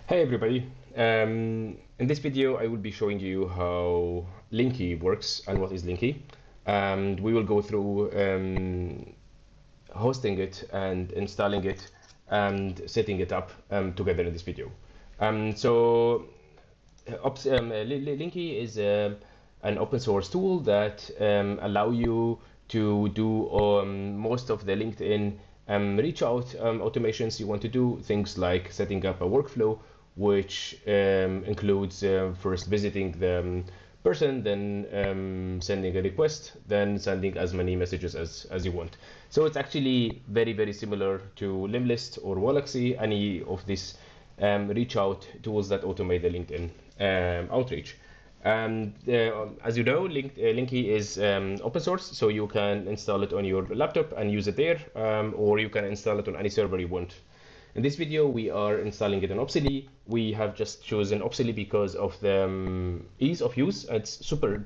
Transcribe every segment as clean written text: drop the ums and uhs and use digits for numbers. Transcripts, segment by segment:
Hey everybody. In this video I will be showing you how Linki works and what is Linki, and we will go through hosting it and installing it and setting it up together in this video. Linki is an open source tool that allow you to do most of the LinkedIn reach out automations you want to do, things like setting up a workflow, which includes first visiting the person, then sending a request, then sending as many messages as you want. So it's actually very similar to Limlist or Wallaxy, any of these reach out tools that automate the LinkedIn outreach. And as you know, Linki is open source, so you can install it on your laptop and use it there, or you can install it on any server you want. In this video, we are installing it on Opsily. We have just chosen Opsily because of the ease of use. It's super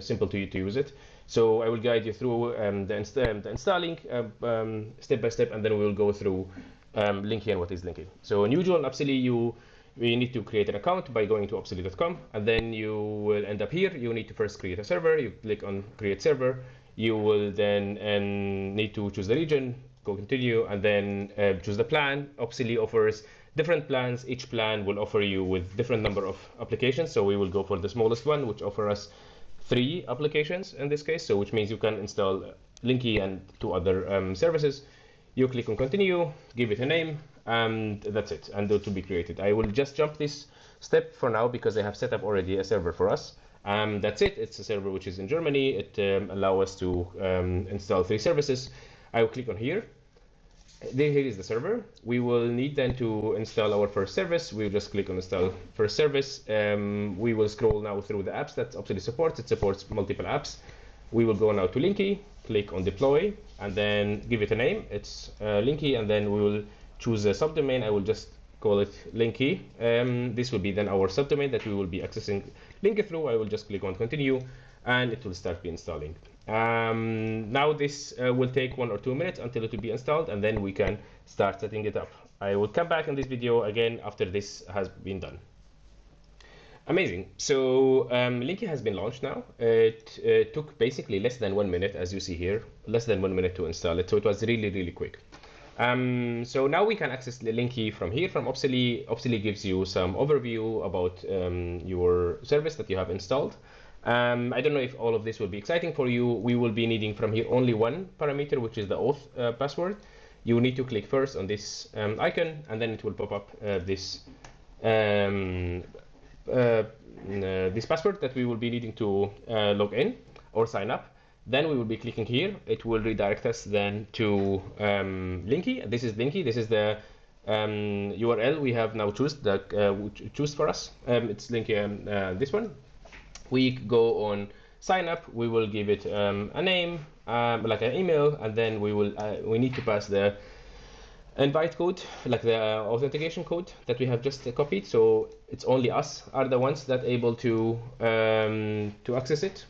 simple to use it. So I will guide you through the installing step by step, and then we will go through Linki and what is Linki. So in usual, Opsily, you need to create an account by going to opsily.com, and then you will end up here. You need to first create a server. You click on create server. You will then need to choose the region, go continue, and then choose the plan. Opsily offers different plans. Each plan will offer you with different number of applications. So we will go for the smallest one, which offers us 3 applications in this case. So which means you can install Linki and 2 other services. You click on continue, give it a name, and that's it, and it will be created. I will just jump this step for now because I have set up already a server for us. That's it. It's a server which is in Germany. It allows us to install 3 services. I will click on here. Here is the server. We will need then to install our first service. We'll just click on install first service. We will scroll now through the apps that Opsily supports. It supports multiple apps. We will go now to Linki, click on deploy, and then give it a name. It's Linki, and then we will choose a subdomain. I will just call it Linki. This will be then our subdomain that we will be accessing Linki through. I will just click on continue, and it will start be installing. Now this will take 1 or 2 minutes until it will be installed, and then we can start setting it up. I will come back in this video again after this has been done. Amazing. So Linki has been launched now. It took basically less than 1 minute, as you see here, less than 1 minute to install it. So it was really quick. So now we can access the Linki from here, from Opsily. Opsily gives you some overview about your service that you have installed. I don't know if all of this will be exciting for you. We will be needing from here only one parameter, which is the auth password. You need to click first on this icon, and then it will pop up this password that we will be needing to log in or sign up. Then we will be clicking here. It will redirect us then to Linki. This is Linki. This is the URL we have now choose for us. It's Linki, this one. We go on sign up. We will give it a name, like an email, and then we need to pass the invite code, like the authentication code that we have just copied. So it's only us are the ones that able to access it.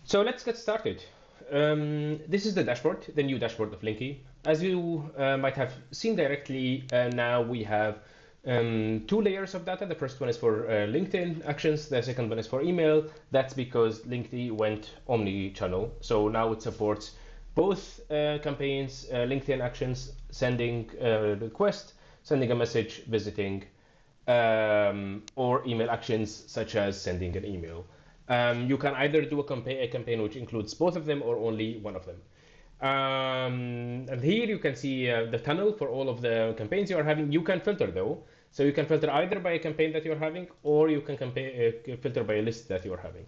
So let's get started. This is the dashboard, the new dashboard of Linki. As you might have seen directly, now we have 2 layers of data. The first one is for LinkedIn actions. The second one is for email. That's because Linki went omni-channel. So now it supports both campaigns, LinkedIn actions, sending a request, sending a message, visiting, or email actions such as sending an email. You can either do a campaign which includes both of them or only one of them. And here you can see the tunnel for all of the campaigns you are having. You can filter though. So you can filter either by a campaign that you're having, or you can filter by a list that you're having.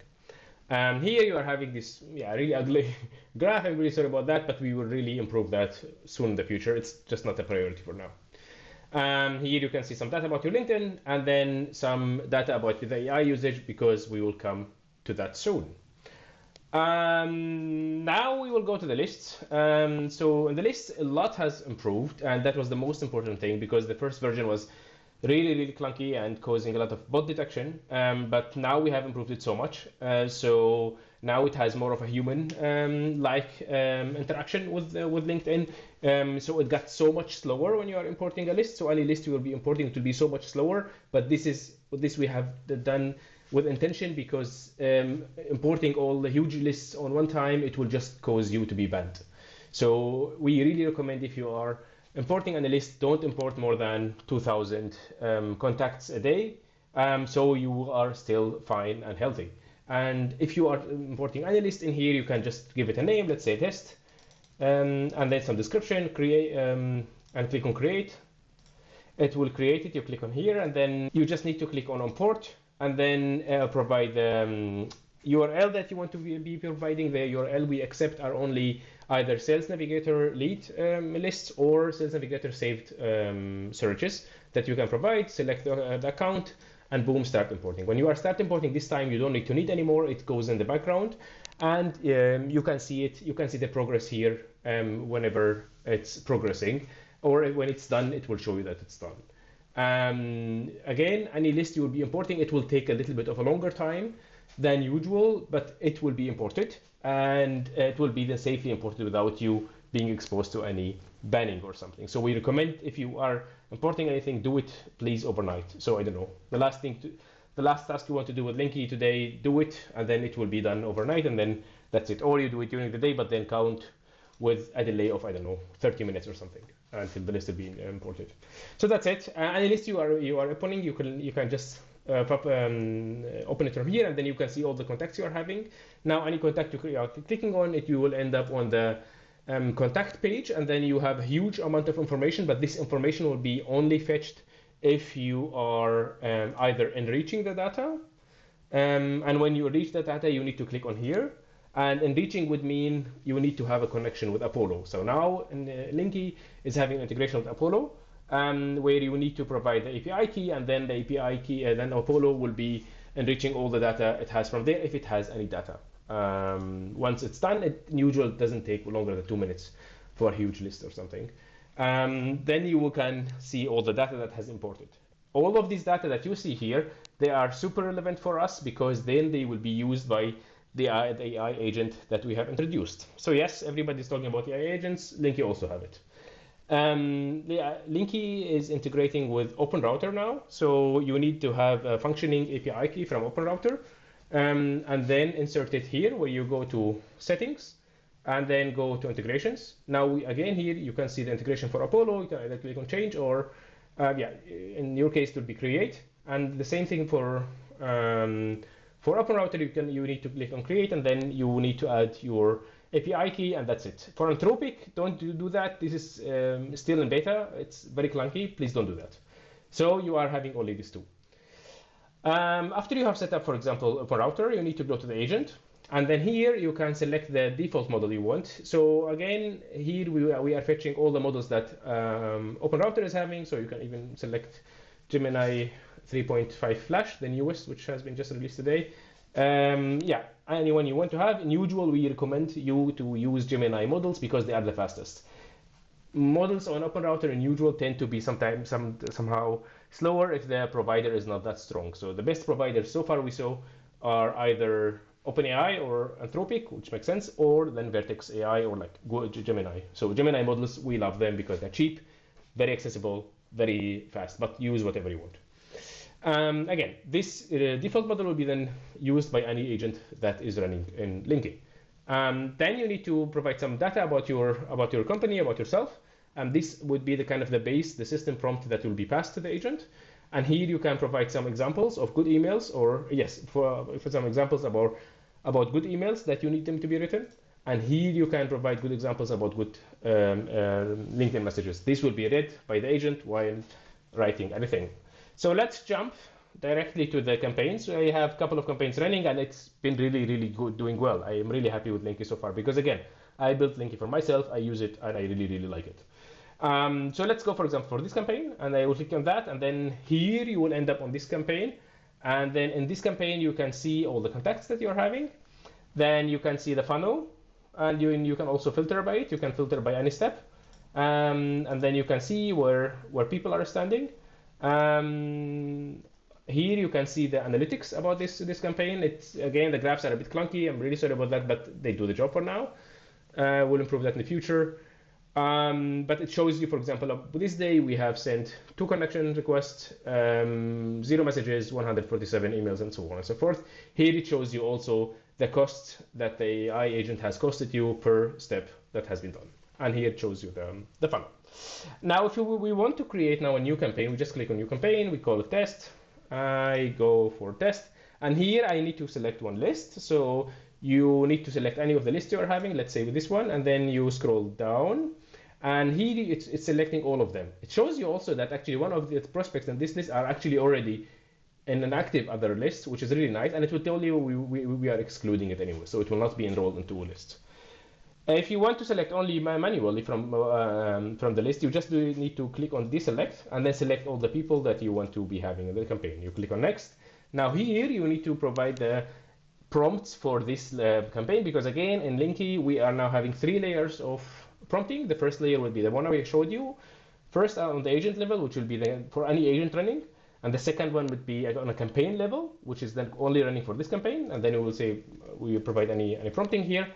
Here you are having this really ugly graph. I'm really sorry about that, but we will really improve that soon in the future. It's just not a priority for now. Here you can see some data about your LinkedIn, and then some data about the AI usage, because we will come to that soon. Now we will go to the lists. So in the lists, a lot has improved, and that was the most important thing, because the first version was really clunky and causing a lot of bot detection. But now we have improved it so much. So now it has more of a human like interaction with LinkedIn. So it got so much slower when you are importing a list. So any list you will be importing to be so much slower. But this we have done with intention, because importing all the huge lists on one time, it will just cause you to be banned. So we really recommend, if you are importing any list, don't import more than 2,000 contacts a day, so you are still fine and healthy. And if you are importing any list in here, you can just give it a name, let's say test, and then some description, create, and click on create. It will create it. You click on here, and then you just need to click on import, and then provide the URL that you want to be providing. The URL we accept are only either Sales Navigator lead lists or Sales Navigator saved searches that you can provide. Select the account, and boom, start importing. When you are start importing, this time you don't need to need anymore. It goes in the background, and you can see it. You can see the progress here whenever it's progressing, or when it's done, it will show you that it's done. Again, any list you will be importing, it will take a little bit of a longer time than usual, but it will be imported, and it will be then safely imported without you being exposed to any banning or something. So we recommend, if you are importing anything, do it please overnight. So I don't know, the last task you want to do with Linki today, do it, and then it will be done overnight, and then that's it. Or you do it during the day, but then count with a delay of, I don't know, 30 minutes or something until the list is being imported. So that's it. Any list you are opening, you can just open it from here, and then you can see all the contacts you are having. Now, any contact you are clicking on it, you will end up on the contact page, and then you have a huge amount of information, but this information will be only fetched if you are either enriching the data, and when you reach the data, you need to click on here. And enriching would mean you need to have a connection with Apollo. So now Linki is having integration with Apollo, where you need to provide the API key, and then the API key, then Apollo will be enriching all the data it has from there, if it has any data. Once it's done, it usually doesn't take longer than 2 minutes for a huge list or something. Then you can see all the data that has imported. All of these data that you see here, they are super relevant for us, because then they will be used by the AI agent that we have introduced. So yes, everybody's talking about AI agents. Linki also have it. Linki is integrating with OpenRouter now. So you need to have a functioning API key from OpenRouter, and then insert it here, where you go to settings, and then go to integrations. Now, again, here you can see the integration for Apollo. You can either click on change, or in your case, it would be create. And the same thing for OpenRouter, you need to click on create, and then you need to add your API key, and that's it. For Anthropic, don't do that. This is still in beta. It's very clunky. Please don't do that. So you are having only these two. After you have set up, for example, OpenRouter, you need to go to the agent, and then here you can select the default model you want. So again, here we are fetching all the models that OpenRouter is having. So you can even select Gemini 3.5 Flash, the newest, which has been just released today. Anyone you want to have. In usual, we recommend you to use Gemini models, because they are the fastest. Models on OpenRouter in usual tend to be somehow slower if the provider is not that strong. So the best providers so far we saw are either OpenAI or Anthropic, which makes sense, or then Vertex AI or like Gemini. So Gemini models, we love them because they're cheap, very accessible, very fast, but use whatever you want. Again, this default model will be then used by any agent that is running in Linki. Then you need to provide some data about your company, about yourself. And this would be the kind of the base, the system prompt that will be passed to the agent. And here you can provide some examples of good emails, or yes, for some examples about good emails that you need them to be written. And here you can provide good examples about good LinkedIn messages. This will be read by the agent while writing anything. So let's jump directly to the campaigns. I have a couple of campaigns running, and it's been really, really good, doing well. I am really happy with Linki so far, because again, I built Linki for myself, I use it, and I really, really like it. So let's go, for example, for this campaign, and I will click on that, and then here you will end up on this campaign. And then in this campaign, you can see all the contacts that you're having. Then you can see the funnel, and you can also filter by it. You can filter by any step. And then you can see where people are standing. Here you can see the analytics about this campaign. It's again, the graphs are a bit clunky. I'm really sorry about that, but they do the job for now. We'll improve that in the future. But it shows you, for example, this day we have sent 2 connection requests, 0 messages, 147 emails, and so on and so forth. Here it shows you also the cost that the AI agent has costed you per step that has been done. And here it shows you the funnel. Now, if we want to create now a new campaign, we just click on new campaign, we call it test. I go for test. And here I need to select one list. So you need to select any of the lists you are having, let's say with this one, and then you scroll down. And here it's selecting all of them. It shows you also that actually one of the prospects in this list are actually already in an active other list, which is really nice. And it will tell you we are excluding it anyway, so it will not be enrolled into a list. If you want to select only manually from the list, you just need to click on deselect and then select all the people that you want to be having in the campaign. You click on next. Now here you need to provide the prompts for this campaign, because again in Linki we are now having 3 layers of prompting. The first layer will be the one I showed you first on the agent level, which will be for any agent running, and the second one would be on a campaign level, which is then only running for this campaign, and then we will say we will provide any prompting here.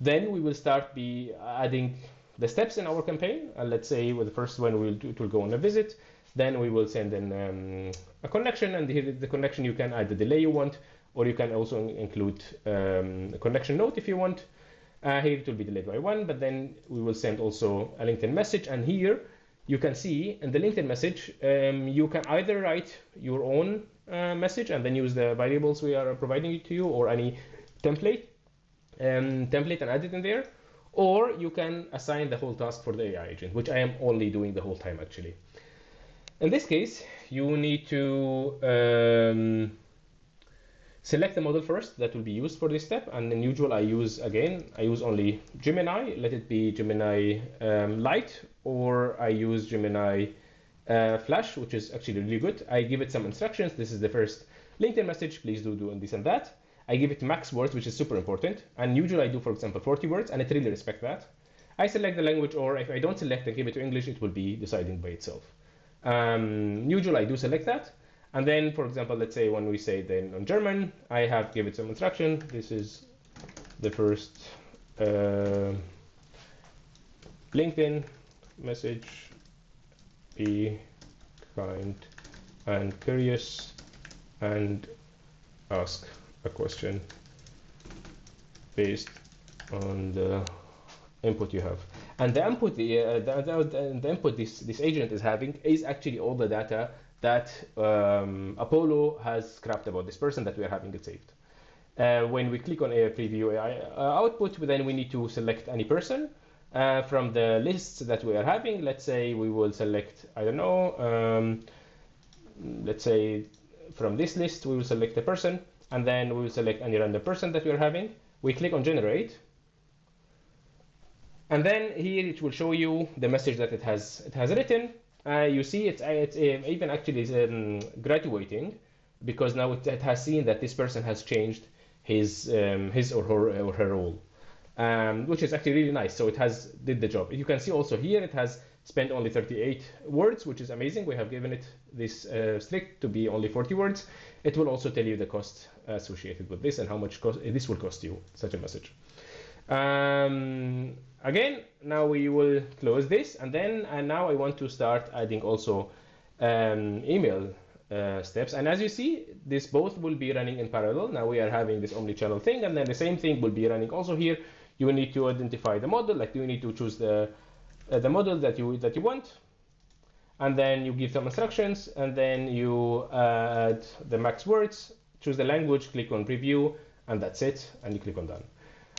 Then we will start be adding the steps in our campaign, and let's say with the first one it will go on a visit. Then we will send in a connection, and here the connection you can add the delay you want, or you can also include a connection note if you want. Here it will be delayed by 1, but then we will send also a LinkedIn message. And here you can see in the LinkedIn message, you can either write your own message and then use the variables we are providing to you, or any template and add it in there, or you can assign the whole task for the AI agent, which I am only doing the whole time actually. In this case, you need to select the model first that will be used for this step, and in usual I use only Gemini. Let it be Gemini Lite, or I use Gemini Flash, which is actually really good. I give it some instructions. This is the first LinkedIn message. Please do this and that. I give it max words, which is super important. And usually I do, for example, 40 words, and it really respects that. I select the language, or if I don't select and give it to English, it will be deciding by itself. Usually I do select that. And then, for example, let's say when we say then on German, I have give it some instruction. This is the first LinkedIn message. Be kind and curious and ask a question based on the input you have. And the input, the input this agent is having is actually all the data that Apollo has scrapped about this person that we are having it saved. When we click on a preview AI output, then we need to select any person from the lists that we are having. Let's say we will select, I don't know, let's say from this list we will select a person, and then we will select any random person that we are having. We click on generate, and then here it will show you the message that it has written. You see it's even actually graduating, because now it has seen that this person has changed his or her role, which is actually really nice. So it has did the job. You can see also here it has spent only 38 words, which is amazing. We have given it this strict to be only 40 words. It will also tell you the cost associated with this and how much this will cost you, such a message. Again, now we will close this, and then now I want to start adding also email steps. And as you see, this both will be running in parallel. Now we are having this omni-channel thing, and then the same thing will be running also here. You will need to identify the model, like you need to choose the model that you want, and then you give some instructions, and then you add the max words, choose the language, click on preview, and that's it, and you click on done.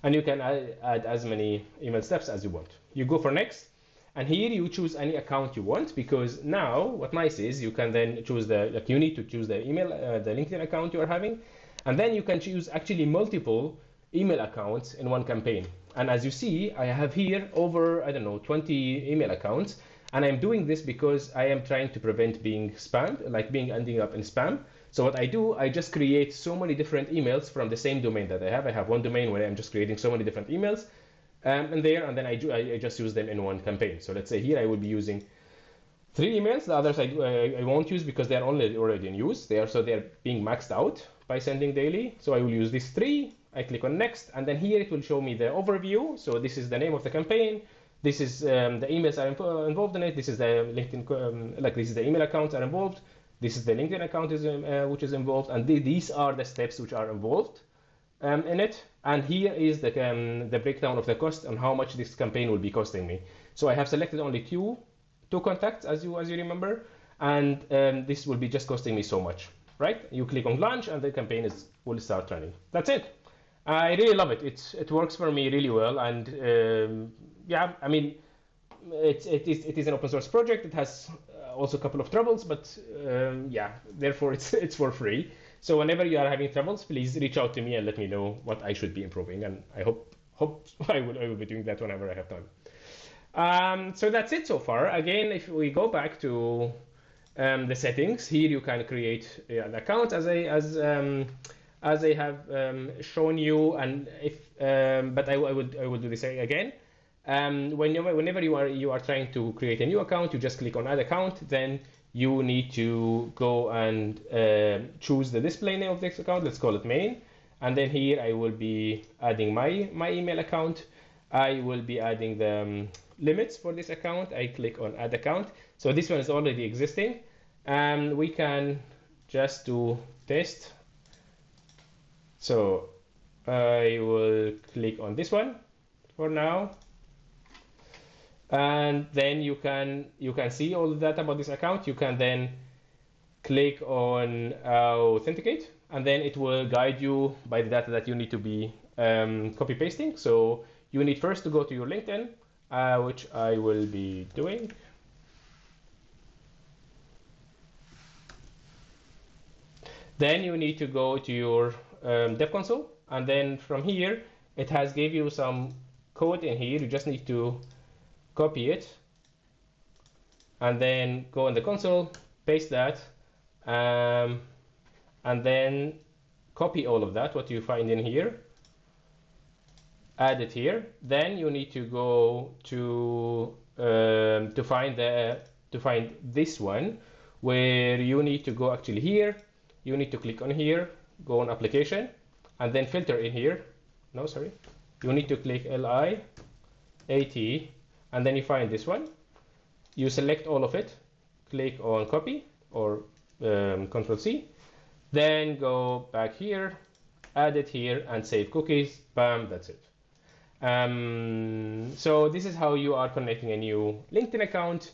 And you can add as many email steps as you want. You go for next, and here you choose any account you want, because now what nice is you can then choose you need to choose the email, the LinkedIn account you are having, and then you can choose actually multiple email accounts in one campaign. And as you see, I have here over, I don't know, 20 email accounts, and I'm doing this because I am trying to prevent being spammed, like ending up in spam. So what I do, I just create so many different emails from the same domain that I have. I have one domain where I'm just creating so many different emails and then I just use them in one campaign. So let's say here I will be using 3 emails. The others I won't use because they're already in use. They're being maxed out by sending daily. So I will use these 3. I click on next, and then here it will show me the overview. So this is the name of the campaign. This is the emails are involved in it. This is the LinkedIn, this is the email accounts are involved. This is the LinkedIn account which is involved, and these are the steps which are involved in it. And here is the breakdown of the cost and how much this campaign will be costing me. So I have selected only two contacts, as you remember, and this will be just costing me so much, right? You click on launch, and the campaign will start running. That's it. I really love it. It works for me really well, and yeah, I mean, it is an open source project. It has also a couple of troubles, but yeah, therefore it's for free. So whenever you are having troubles, please reach out to me and let me know what I should be improving, and I hope I will be doing that whenever I have time. So that's it so far. Again, if we go back to the settings, here you can create an account as I have shown you, and but I will do this again. Whenever you are trying to create a new account, you just click on add account. Then you need to go and choose the display name of this account. Let's call it main. And then here I will be adding my email account. I will be adding the limits for this account. I click on add account. So this one is already existing. We can just do test. So I will click on this one for now. And then you can see all the data about this account. You can then click on authenticate, and then it will guide you by the data that you need to be copy pasting. So you need first to go to your LinkedIn, which I will be doing. Then you need to go to your dev console, and then from here it has gave you some code in here. You just need to copy it, and then go in the console, paste that, and then copy all of that, what you find in here, add it here. Then you need to go to find this one, where you need to go actually here. You need to click on here, go on application, and then filter in here. No, sorry. You need to click LIAT, and then you find this one. You select all of it, click on copy or Control C, then go back here, add it here, and save cookies. Bam, that's it. So this is how you are connecting a new LinkedIn account.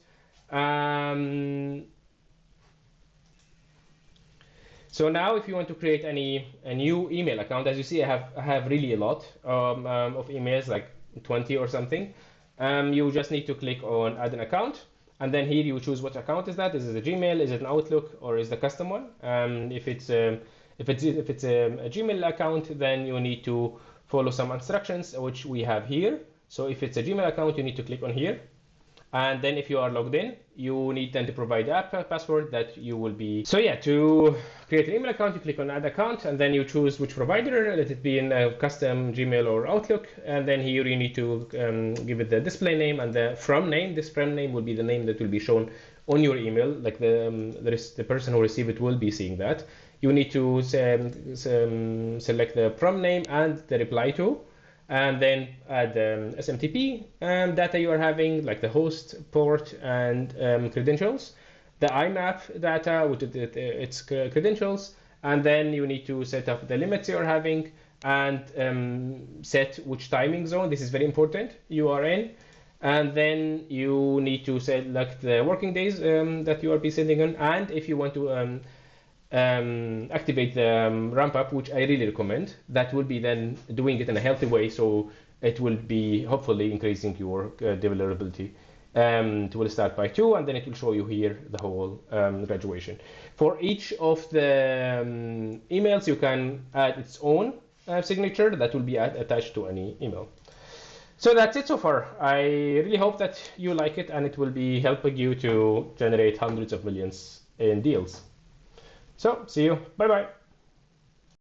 So now if you want to create a new email account, as you see, I have really a lot of emails, like 20 or something. You just need to click on add an account, and then here you choose what account is that. Is it a Gmail, is it an Outlook, or is it the custom one? If it's a Gmail account, then you need to follow some instructions, which we have here. So if it's a Gmail account, you need to click on here. And then if you are logged in, you need then to provide the app password that you will be. So yeah, to create an email account, you click on add account, and then you choose which provider, let it be in a custom Gmail or Outlook. And then here you need to give it the display name and the from name. This from name will be the name that will be shown on your email, like the person who received it will be seeing that. You need to select the from name and the reply to, and then add SMTP data you are having, like the host, port, and credentials, the IMAP data with its credentials, and then you need to set up the limits you are having, and set which timing zone, this is very important, you are in, and then you need to select the working days that you are be sending on, and if you want to activate the ramp up, which I really recommend. That will be then doing it in a healthy way, so it will be hopefully increasing your deliverability. It will start by 2, and then it will show you here the whole graduation. For each of the emails, you can add its own signature that will be attached to any email. So that's it so far. I really hope that you like it, and it will be helping you to generate hundreds of millions in deals. So, see you. Bye-bye.